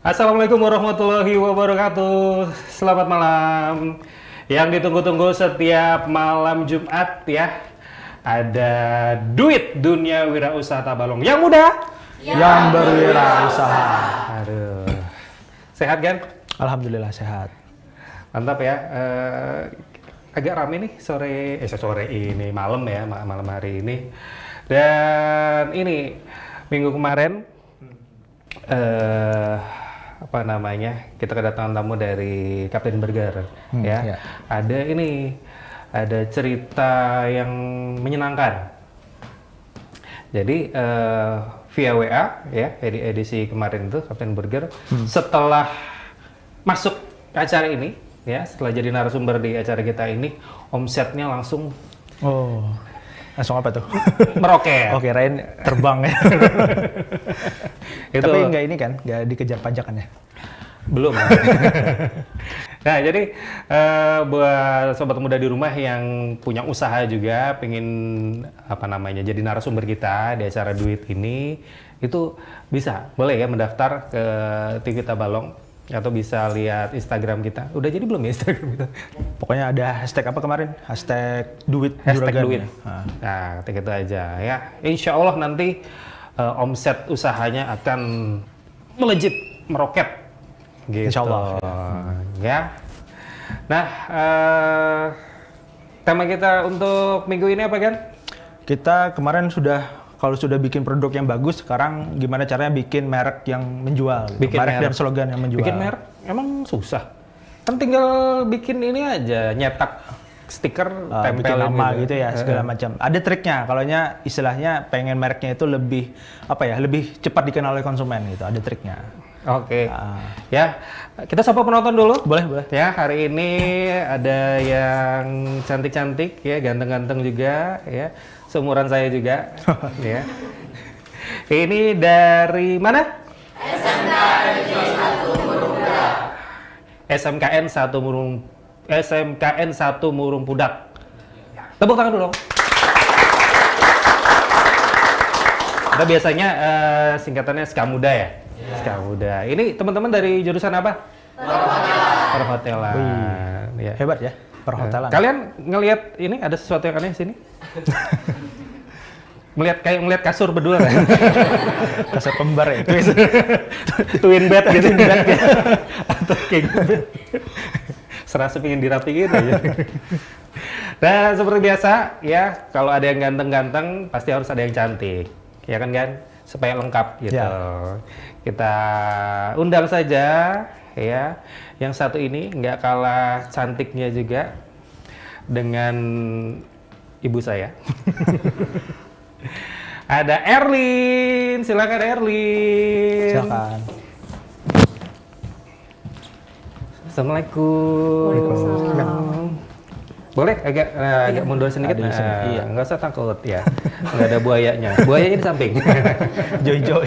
Assalamualaikum warahmatullahi wabarakatuh. Selamat malam. Yang ditunggu-tunggu setiap malam Jumat ya. Ada duit dunia wirausaha Tabalong. Yang muda, yang berwirausaha. Aduh. Sehat kan? Alhamdulillah sehat. Mantap ya. Agak rame nih sore ini malam ya, malam hari ini. Dan ini minggu kemarin apa namanya, kita kedatangan tamu dari Kapten Burger ya. Ada cerita yang menyenangkan. Jadi via WA ya, edisi kemarin itu Kapten Burger setelah masuk acara ini ya, setelah jadi narasumber di acara kita ini, omsetnya langsung langsung apa tuh? Meroket. Oke, Rain terbang ya. Itu. Tapi nggak ini kan, nggak dikejar pajak kan ya? Belum. Nah, jadi buat sobat muda di rumah yang punya usaha juga, pengen apa namanya, jadi narasumber kita di acara duit ini, itu bisa, boleh ya mendaftar ke TV Tabalong atau bisa lihat Instagram kita. Udah jadi belum ya Instagram kita? Pokoknya ada hashtag apa kemarin? Hashtag duit. Hashtag duit. Ya. Nah, ketika itu aja ya. Insya Allah nanti omset usahanya akan melejit, meroket. Gitu. Insya Allah. Ya. Nah, tema kita untuk minggu ini apa kan? Kita kemarin kalau sudah bikin produk yang bagus, sekarang gimana caranya bikin merek yang menjual? Bikin merek dan slogan yang menjual. Bikin merek emang susah. Kan tinggal bikin ini aja, nyetak stiker, tempelin bikin nama gitu ya, segala macam. Ada triknya, kalaunya istilahnya pengen mereknya itu lebih lebih cepat dikenal oleh konsumen gitu. Ada triknya. Oke. Ya, kita sapa penonton dulu. Boleh. Ya, hari ini ada yang cantik-cantik ya, ganteng-ganteng juga ya. Seumuran saya juga. Ya. Ini dari mana? SMKN 1 Murung Pudak. Tepuk tangan dulu. Kita biasanya singkatannya Skamuda ya. Skamuda. Ini teman-teman dari jurusan apa? Perhotelan. Ya. Hebat ya, perhotelan. Kalian ngelihat ini ada sesuatu yang aneh di sini? Ngelihat kasur berdua kan? Kasur kembar ya. Twin bed gitu. Atau king bed. Serasa pengen dirapiin aja. Nah, seperti biasa ya, kalau ada yang ganteng-ganteng pasti harus ada yang cantik. Ya kan? Supaya lengkap gitu. Ya. Kita undang saja ya. Yang satu ini nggak kalah cantiknya juga dengan ibu saya. Ada Erlin, silakan Erlin. Silakan. Assalamualaikum. Waalaikumsalam. Boleh agak mundur sedikit? Iya, nggak usah takut ya. Nggak ada buayanya. Buayanya di samping. Joy-joy.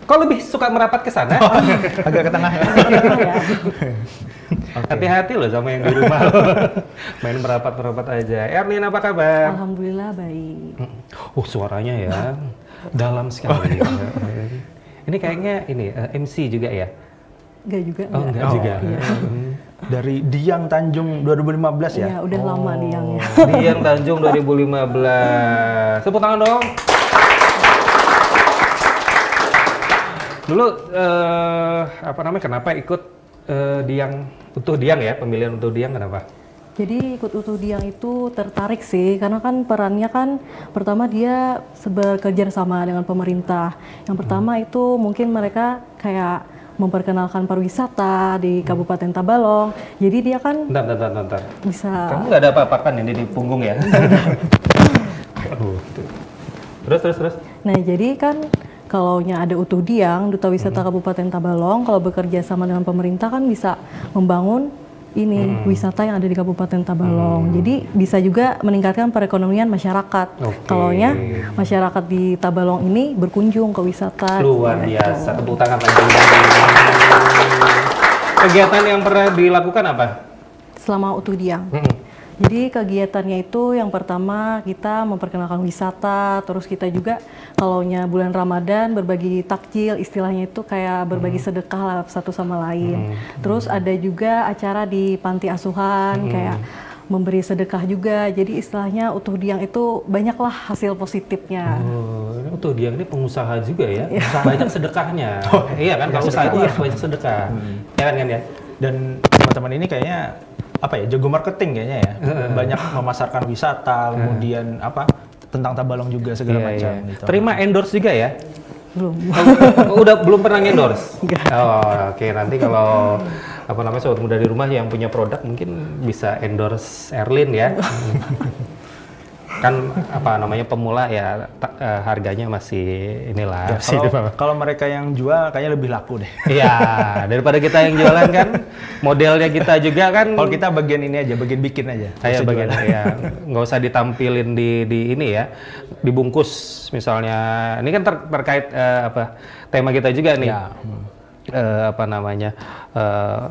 Kok lebih suka merapat ke sana? Agak ke tengah ya. Hati-hati loh sama yang di rumah. Main merapat-merapat aja. Erlin, apa kabar? Alhamdulillah baik. Suaranya ya dalam sekali. Ini kayaknya MC juga ya? Enggak juga. Enggak juga. Iya. Dari Diang Tanjung 2015 ya? Iya, udah lama Diangnya. Diang Tanjung 2015. Tepuk tangan dong. Dulu kenapa ikut Utuh Diang ya, pemilihan Utuh Diang kenapa? Jadi ikut Utuh Diang itu tertarik sih, karena kan perannya kan pertama dia bekerja sama dengan pemerintah. Yang pertama itu mungkin mereka kayak memperkenalkan pariwisata di Kabupaten Tabalong. Jadi dia kan Bentar. bisa. Kamu nggak ada apa-apa kan ini di punggung ya? Terus. Nah, jadi kan kalaunya ada Utuh Diang, Duta Wisata Kabupaten Tabalong, kalau bekerja sama dengan pemerintah kan bisa membangun wisata yang ada di Kabupaten Tabalong. Jadi bisa juga meningkatkan perekonomian masyarakat. Kalaunya masyarakat di Tabalong ini berkunjung ke wisata. Luar biasa, tepuk tangan lagi. Kegiatan yang pernah dilakukan apa? Selama Utuh Diang. Jadi kegiatannya itu yang pertama kita memperkenalkan wisata, terus kita juga kalaunya bulan Ramadan berbagi takjil, istilahnya itu kayak berbagi sedekah lah satu sama lain. Terus ada juga acara di panti asuhan kayak memberi sedekah juga. Jadi istilahnya Utuh Diang itu banyaklah hasil positifnya. Oh, ini Utuh Diang ini pengusaha juga ya, banyak sedekahnya. Iya kan, kalau usaha itu harus banyak sedekah. Ya kan ya? Dan teman-teman ini kayaknya apa ya, jago marketing kayaknya ya. Banyak memasarkan wisata, kemudian apa tentang Tabalong juga segala macam gitu. Terima endorse juga ya? Belum. Udah belum pernah endorse? Enggak. Oh, oke, nanti kalau apa namanya sobat muda di rumah yang punya produk mungkin bisa endorse Erlin ya. Kan apa namanya pemula ya harganya masih inilah. Kalau mereka yang jual kayaknya lebih laku deh. Iya, daripada kita yang jualan kan, modelnya kita juga kan. Kalau kita bagian ini aja, bagian bikin aja. Kayak bagian ya, nggak usah ditampilin di ini ya, dibungkus misalnya. Ini kan terkait apa tema kita juga nih. Ya. Apa namanya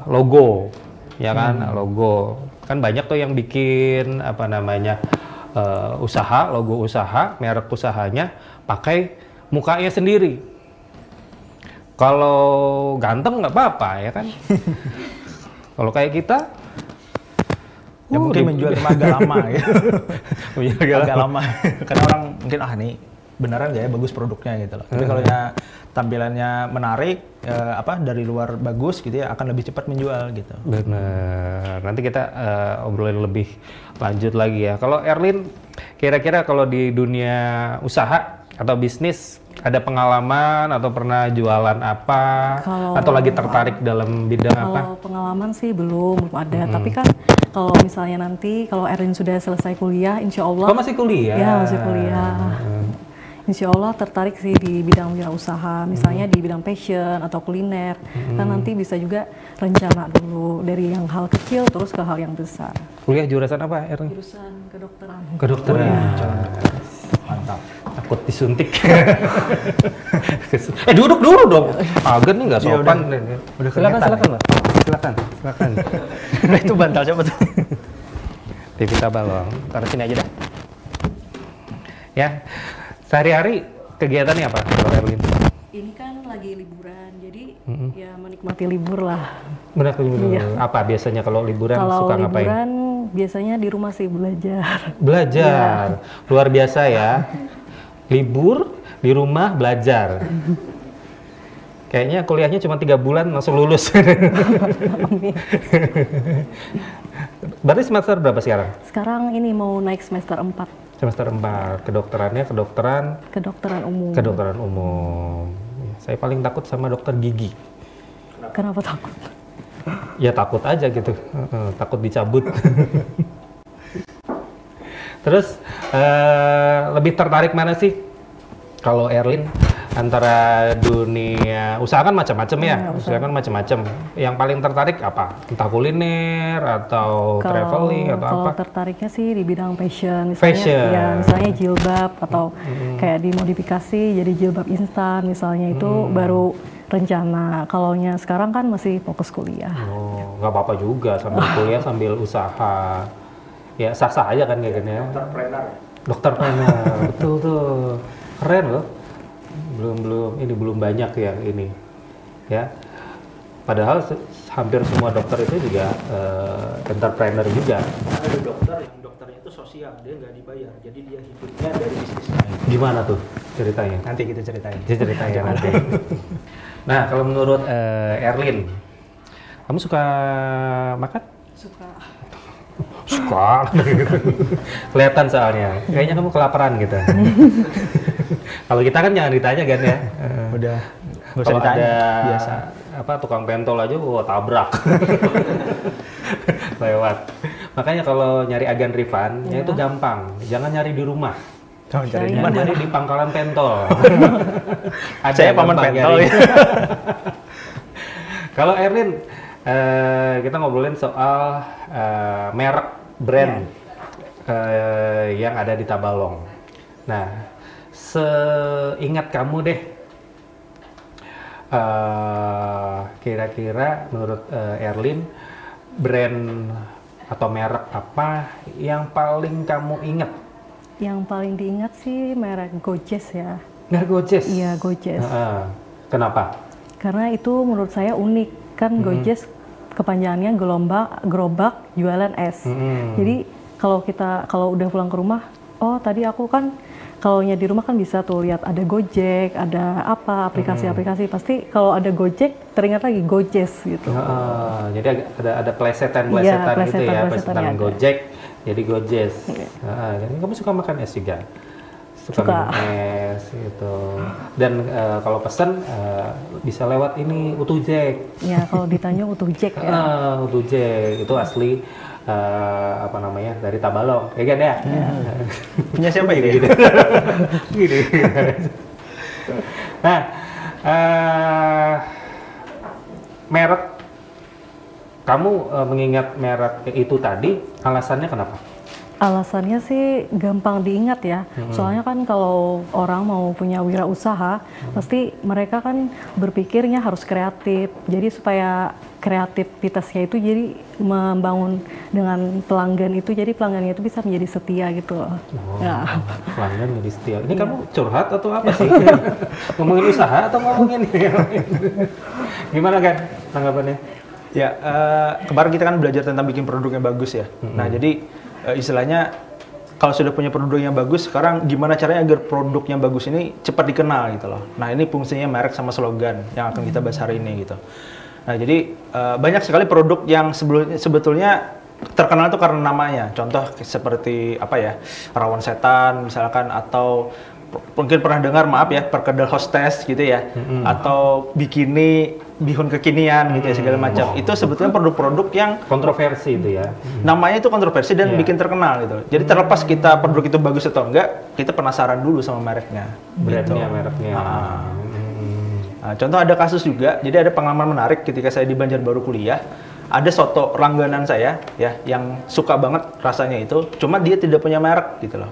logo, ya kan logo. Kan banyak tuh yang bikin apa namanya usaha, logo usaha, merek usahanya pakai mukanya sendiri. Kalau ganteng nggak apa-apa ya kan. Kalau kayak kita ya mungkin menjual agak lama gitu. agak lama. Karena orang mungkin nih beneran nggak ya bagus produknya gitu loh. Tapi kalau ya tampilannya menarik, apa dari luar bagus gitu ya akan lebih cepat menjual gitu. Benar. Nanti kita obrolin lebih lanjut lagi ya. Kalau Erlin, kira-kira kalau di dunia usaha atau bisnis ada pengalaman atau pernah jualan apa atau lagi tertarik dalam bidang apa? Kalau pengalaman sih belum ada. Tapi kan kalau misalnya nanti kalau Erlin sudah selesai kuliah, insya Allah. Oh masih kuliah? Ya masih kuliah. Insya Allah tertarik sih di bidang usaha, misalnya di bidang fashion atau kuliner. Kan nanti bisa juga rencana dulu dari yang hal kecil terus ke hal yang besar. Kuliah jurusan apa, Erlin? Jurusan kedokteran. Kedokteran. Mantap. Takut disuntik. Duduk dulu dong. Agen nih nggak sopan. Udah silakan, Pak. Silakan. Nah, itu bantal coba tuh. TV Tabalong. Taruh sini aja dah. Ya. Sehari-hari kegiatannya apa, Erlin? Ini kan lagi liburan, jadi ya menikmati libur lah. Benar libur. Apa biasanya kalau liburan suka ngapain? Kalau liburan biasanya di rumah sih belajar. Belajar, luar biasa ya. Libur di rumah belajar. Kayaknya kuliahnya cuma 3 bulan langsung lulus. Berarti semester berapa sekarang? Sekarang ini mau naik semester 4. Semester 4, kedokterannya kedokteran umum. Kedokteran umum. Saya paling takut sama dokter gigi. Kenapa takut? Ya takut aja gitu, takut dicabut. Terus lebih tertarik mana sih kalau Erlin antara dunia usaha kan macam-macam ya, usaha kan macam-macam. Yang paling tertarik apa? Entah kuliner atau traveling atau apa? Kalau tertariknya sih di bidang fashion, ya misalnya jilbab atau kayak dimodifikasi jadi jilbab instan misalnya itu baru rencana. Kalaunya sekarang kan masih fokus kuliah. Oh, nggak apa-apa juga sambil kuliah sambil usaha. Ya sah-sah aja kan kayak gini ya. Dokterpreneur, betul tuh, keren loh. Belum banyak yang ini ya, padahal hampir semua dokter itu juga entrepreneur juga. Ada dokter yang dokternya itu sosial, dia nggak dibayar, jadi dia hidupnya dari bisnisnya. Gimana tuh ceritanya? Nanti kita ceritain. Nanti. Nah kalau menurut Erlin, kamu suka makan? Suka. Kelihatan soalnya, kayaknya kamu kelaparan gitu. Kalau kita kan jangan ditanya kan ya. Udah. Kalau ada biasa apa tukang pentol aja, tabrak. Lewat. Makanya kalau nyari agen refund, ya itu gampang. Jangan nyari di rumah. Nyari di pangkalan pentol. Saya paman pentol ya. Kalau Erlin, kita ngobrolin soal merek brand yang ada di Tabalong. Nah, seingat kamu deh, kira-kira menurut Erlin, brand atau merek apa yang paling kamu ingat? Yang paling diingat sih merek Gojes ya. Merek Gojes? Iya, Gojes. Kenapa? Karena itu menurut saya unik. Kan Gojes kepanjangannya gerobak jualan es. Jadi kalau udah pulang ke rumah, oh tadi aku kan kalau di rumah kan bisa tuh lihat ada Gojek, ada apa aplikasi-aplikasi. Pasti kalau ada Gojek teringat lagi Gojes gitu. Jadi ada plesetan gitu ya, plesetan Gojek jadi Gojes. Jadi kamu suka makan es juga? Suka minum es gitu. Dan kalau pesan bisa lewat ini Utuh Jack. Ya, kalau di Tanjung Utuh Jack ya. Utuh Jack itu asli dari Tabalong, ya kan ya? Punya siapa ini? Gini. Nah, merek kamu mengingat merek itu tadi, alasannya kenapa? Alasannya sih gampang diingat ya. Soalnya kan kalau orang mau punya wirausaha, pasti mereka kan berpikirnya harus kreatif. Jadi supaya kreativitasnya itu jadi membangun dengan pelanggan itu, jadi pelanggannya itu bisa menjadi setia gitu loh. Pelanggan menjadi setia. Ini kamu curhat atau apa sih? Ngomongin usaha atau ngomongin gimana kan tanggapannya? Ya, kemarin kita kan belajar tentang bikin produk yang bagus ya. Nah, jadi istilahnya kalau sudah punya produk yang bagus, sekarang gimana caranya agar produk yang bagus ini cepat dikenal gitu loh. Nah, ini fungsinya merek sama slogan yang akan kita bahas hari ini gitu. Nah, jadi banyak sekali produk yang sebetulnya terkenal itu karena namanya. Contoh seperti apa ya, rawon setan misalkan, atau mungkin pernah dengar, maaf ya, perkedel hostess gitu ya, atau bikini, bihun kekinian gitu ya, segala macam. Itu sebetulnya produk-produk yang kontroversi itu ya. Namanya itu kontroversi dan bikin terkenal gitu. Jadi terlepas kita produk itu bagus atau enggak, kita penasaran dulu sama mereknya. Brandnya, mereknya. Nah, contoh ada kasus juga, jadi ada pengalaman menarik ketika saya di Banjarbaru kuliah. Ada soto langganan saya ya, yang suka banget rasanya itu, cuma dia tidak punya merek gitu loh.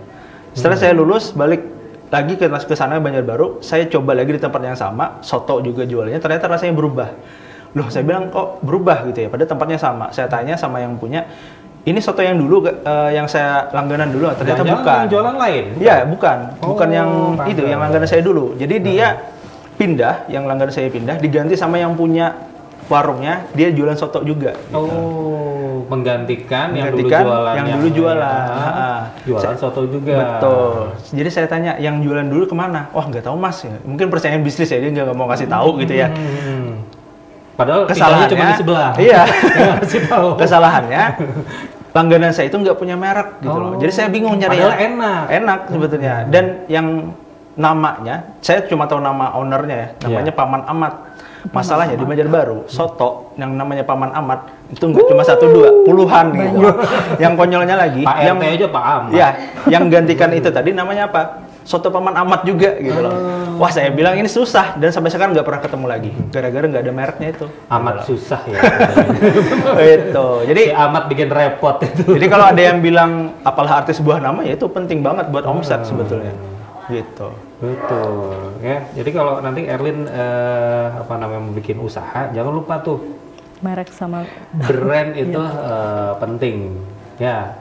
Setelah saya lulus, balik lagi ke sana Banjarbaru, saya coba lagi di tempat yang sama, soto juga jualannya, ternyata rasanya berubah. Loh, saya bilang kok berubah gitu ya, pada tempatnya sama. Saya tanya sama yang punya, ini soto yang dulu, yang saya langganan dulu, ternyata bukan. Yang jualan lain? Iya, bukan yang itu, yang langganan saya dulu. Jadi dia pindah, yang langganan saya pindah, diganti sama yang punya warungnya, dia jualan soto juga. Gitu. Menggantikan yang dulu jualan. Jualan soto juga. Betul. Jadi saya tanya, yang jualan dulu kemana? Wah, nggak tahu mas. Mungkin persaingan bisnis ya, dia nggak mau kasih tahu gitu ya. Padahal kesalahannya cuma di sebelah. Iya. Kesalahannya, langganan saya itu nggak punya merek gitu loh. Jadi saya bingung nyari. Padahal enak sebetulnya. Dan yang namanya, saya cuma tahu nama ownernya ya, namanya Paman Amat. Masalahnya di Banjarbaru, soto yang namanya Paman Amat itu nggak cuma 1-2, puluhan gitu. Yang konyolnya lagi, Pak RT aja Pak Amat. Ya, yang gantikan itu tadi namanya apa? Soto Paman Amat juga gitu loh. Wah, saya bilang ini susah dan sampai sekarang nggak pernah ketemu lagi, gara-gara nggak ada mereknya itu. Amat susah ya. Itu. Jadi si Amat bikin repot itu. Jadi kalau ada yang bilang apalah arti sebuah nama, ya itu penting banget buat omset sebetulnya. Gitu. Betul ya. Jadi kalau nanti Erlin mau bikin usaha, jangan lupa tuh merek sama brand itu penting ya.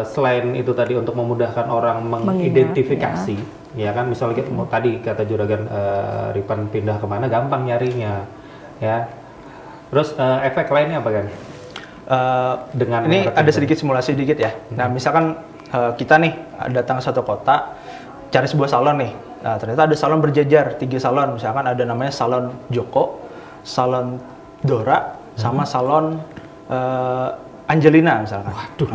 Selain itu tadi untuk memudahkan orang mengidentifikasi, ya kan, misalnya kita mau tadi kata Juragan Ripan pindah kemana gampang nyarinya ya. Terus efek lainnya apa kan? Dengan ini ada sedikit simulasi dikit ya. Nah, misalkan kita nih datang ke satu kota, cari sebuah salon nih. Nah, ternyata ada salon berjejer, 3 salon. Misalkan ada namanya salon Joko, salon Dora, sama salon Angelina misalkan. Waduh.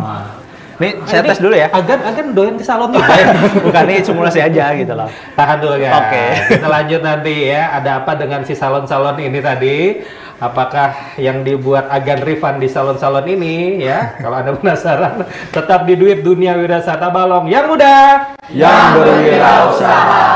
Nih saya tes dulu ya. Agan doyan ke salon juga ya? Bukan, ini simulasi aja gitu loh. Tahan dulu ya. Oke. Kita lanjut nanti ya. Ada apa dengan si salon-salon ini tadi? Apakah yang dibuat Agan Rifan di salon-salon ini ya? Kalau Anda penasaran, tetap di Duit Dunia Wirasata Balong yang mudah, yang berwirausaha.